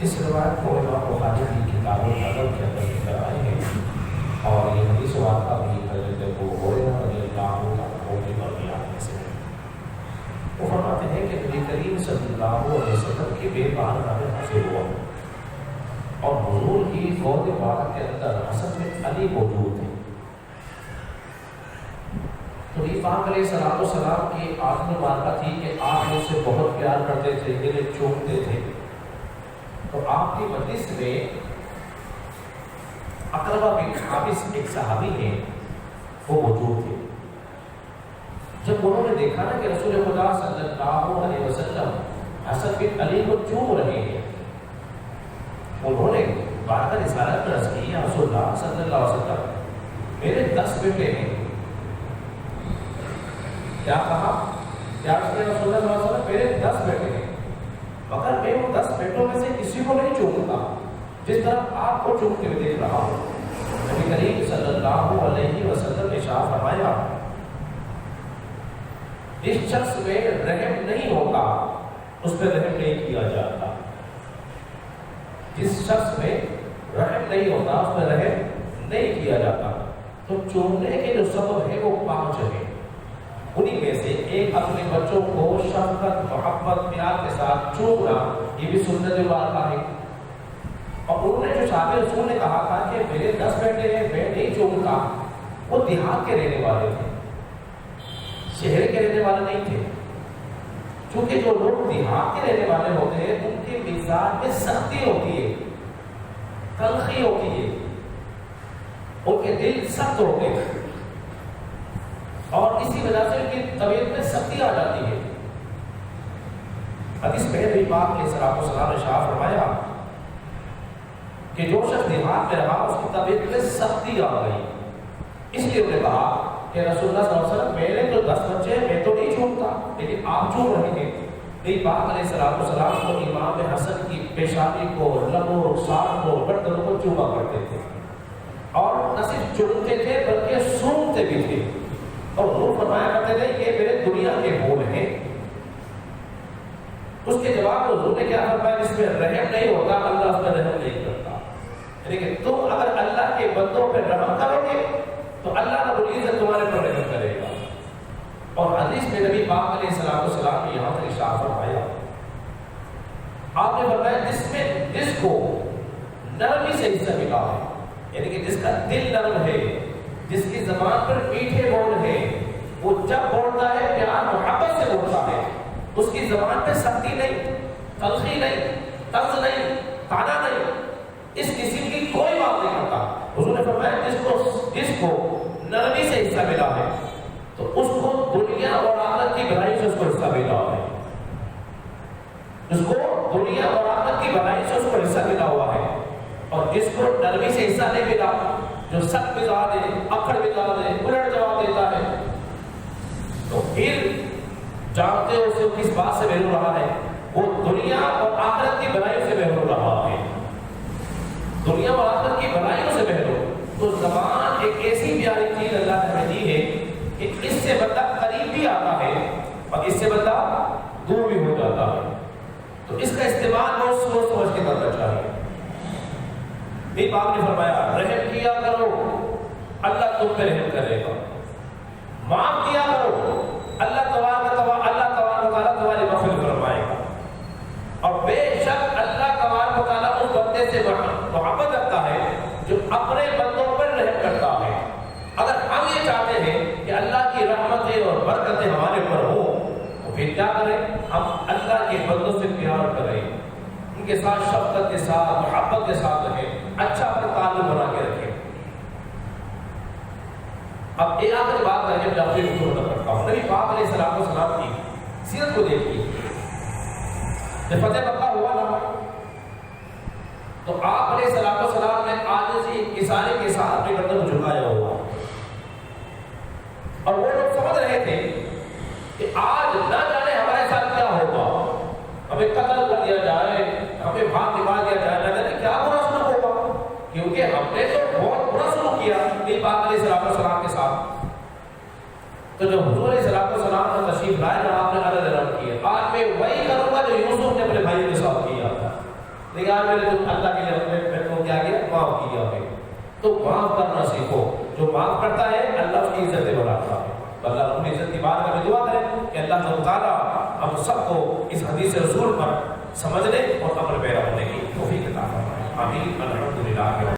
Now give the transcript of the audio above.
اس روایت کو امام بخاری کی کتاب الادب کے اندر ذکر آئے ہیں اور یہ حدیث واقعہ بھی حضرت ابو ہریرہ رضی اللہ عنہ کی مرویات میں سے ہے۔ وہ فرماتے ہیں کہ نبی کریم صلی اللہ علیہ وسلم کی بے بارگاہ میں حاضر ہوا اور حضور کی فوج مبارک کے اندر حسن بن علی موجود تھے۔ تو نبی پاک علیہ الصلوۃ والسلام کی آخری مبارکہ تھی کہ آپ مجھ سے بہت پیار کرتے تھے، دل چومتے تھے۔ تو آپ کی مجلس میں اقربہ بن حابس ایک صحابی ہیں، وہ موجود تھے۔ جب انہوں نے دیکھا نا کہ رسول خدا صلی اللہ علیہ وسلم حسن بن علی کو چوم رہے ہیں، انہوں نے بار بار رسالت میں عرض کی، یا رسول اللہ صلی اللہ علیہ وسلم میرے 10 بیٹے ہیں۔ کیا کہا؟ کیا رسول اللہ صلی اللہ علیہ وسلم میرے 10 بیٹے ہیں، مگر میں وہ 10 بیٹوں میں سے کسی کو نہیں چومتا جس طرح آپ کو چومتے ہوئے دیکھ رہا ہوں۔ نبی کریم صلی اللہ علیہ وسلم نے ارشاد فرمایا، جس شخص میں رحم نہیں ہوتا اس پہ رحم نہیں کیا جاتا، جس شخص میں رحم نہیں ہوتا اس پہ رحم نہیں کیا جاتا۔ تو چومنے کے جو سبب ہے وہ 5 ہیں، انہی میں سے ایک اپنے بچوں کو شفقت محبت پیار کے ساتھ چومنا، یہ بھی سنت مبارکہ ہے۔ اور انہوں نے جو صحابہ رسول نے کہا تھا کہ میرے 10 بیٹے ہیں میں نہیں چومتا، وہ دیہات کے رہنے والے تھے، شہر کے رہنے والے نہیں تھے۔ چونکہ جو لوگ دیہات کے رہنے والے ہوتے ہیں ان کے مزاج میں سختی ہوتی ہے، تلخی ہوتی ہے، ان کے دل سخت ہوتے ہیں اور اسی وجہ سے ان کی طبیعت میں سختی آ جاتی ہے۔ حدیث میں نبی پاک علیہ الصلوۃ والسلام نے ارشاد فرمایا کہ جو شخص دیہات میں رہا اس کی طبیعت میں سختی آ گئی، اس لیے انہوں نے کہا کہ رسول اللہ صلی اللہ علیہ وسلم میرے تو 10 بچے ہیں میں تو نہیں چومتا، لیکن آپ چوم رہے ہیں۔ نبی پاک علیہ الصلوۃ والسلام کو امام حسن کی پیشانی کو، لبوں، رخسار کو، گردن کو چوما کرتے تھے اور نہ صرف چومتے تھے بلکہ سونگتے بھی تھے اور حضور فرمایا کرتے تھے کہ میرے دنیا کے پھول ہیں۔ اس کے جواب میں حضور نے کیا فرمایا، جس میں رحم نہیں ہوتا اللہ اس پر رحم نہیں کرتا۔ یعنی کہ تم اگر اللہ کے بندوں پہ رحم کرو گے تو اللہ رب العزت تمہارے پر رحم کرے گا۔ اور حدیث میں نبی پاک علیہ الصلوۃ والسلام نے یہاں تک ارشاد فرمایا، آپ نے فرمایا جس کو نرمی سے حصہ ملا ہے، یعنی کہ جس کا دل نرم ہے، جس کی زبان پر میٹھے بول ہیں، وہ جب بولتا ہے پیار محبت سے بولتا ہے، اس کی زبان پہ سختی نہیں، تلخی نہیں، طنز نہیں، طعنہ نہیں، اس قسم کی کوئی بات نہیں کرتا۔ حضور نے فرمایا جس کو نرمی سے حصہ ملا ہے تو اس کو دنیا اور آخرت کی بھلائی سے اس کو حصہ ملا ہے، اس کو دنیا اور آخرت کی بھلائی سے اس کو حصہ ملا ہوا ہے۔ اور جس کو نرمی سے حصہ نہیں ملا، جو سخت مزاج ہے، اکڑ مزاج ہے، الٹ جواب دیتا ہے، تو پھر جانتے ہو اسے کس بات سے محروم رہا ہے، وہ دنیا اور آخرت کی بھلائی سے محروم رہا ہے، دنیا اور آخرت کی بھلائیوں سے محروم۔ تو زبان ایک ایسی پیاری چیز اللہ نے دی ہے کہ اس سے بندہ قریب بھی آتا ہے اور اس سے بندہ دور بھی ہو جاتا ہے، تو اس کا استعمال بہت سوچ سمجھ کے کرنا چاہیے۔ نبی پاک نے فرمایا رحم کیا کرو اللہ تم پہ رحم کرے گا، معاف کیا کرو اللہ تبارک و تعالیٰ تمہاری مغفرت فرمائے گا۔ اور بے شک اللہ تبارک و تعالیٰ اس بندے سے محبت رکھتا ہے جو اپنے بندوں پر رحم کرتا ہے۔ اگر ہم یہ چاہتے ہیں کہ اللہ کی رحمتیں اور برکتیں ہمارے پر ہوں تو پھر کیا کریں، ہم اللہ کے بندوں سے پیار کریں، ان کے ساتھ شفقت کے ساتھ محبت کے ساتھ رہیں، اچھا اپنا تعلق بنا کے رکھیں۔ اب ایک آخری بات ہے جب اپنی گفتگو کرتا ہوں، نبی پاک علیہ الصلوۃ والسلام کی سیرت کو دیکھیے۔ جب فتح مکہ ہوا نا تو آپ علیہ الصلوۃ والسلام نے عاجزی کسانی کے ساتھ اپنے گردن کو جھکایا ہوا، اور وہ لوگ سمجھ رہے تھے کہ آج نہ جانے ہمارے ساتھ کیا ہوگا، ہمیں قتل کر دیا جائے، ہمیں بھاگ نکال دیا جائے، نہ جانے کیا برا سلوک ہوگا، کیونکہ ہم نے تو بہت برا سلوک کیا نبی پاک علیہ الصلوۃ والسلام کے ساتھ۔ تو جب حضور علیہ الصلوۃ والسلام نے تشریف لائے نا، آپ نے عرض اعلان کیا، آج میں وہی کروں گا جو یوسف نے اپنے بھائی کے ساتھ کیا تھا، نگاہ میں جو اللہ کے لیے کو کیا گیا معاف کیا ہے تو معاف کرنا سیکھو. جو معاف کرتا ہے اللہ اس کی عزت بڑھاتا ہے. اللہ اپنی عزت کی بات میں دعا کریں کہ اللہ تعالیٰ ہم سب کو اس حدیث رسول پر سمجھنے اور عمل پیرا ہونے کی توفیق عطا فرمائے. آمین. الحمدللہ.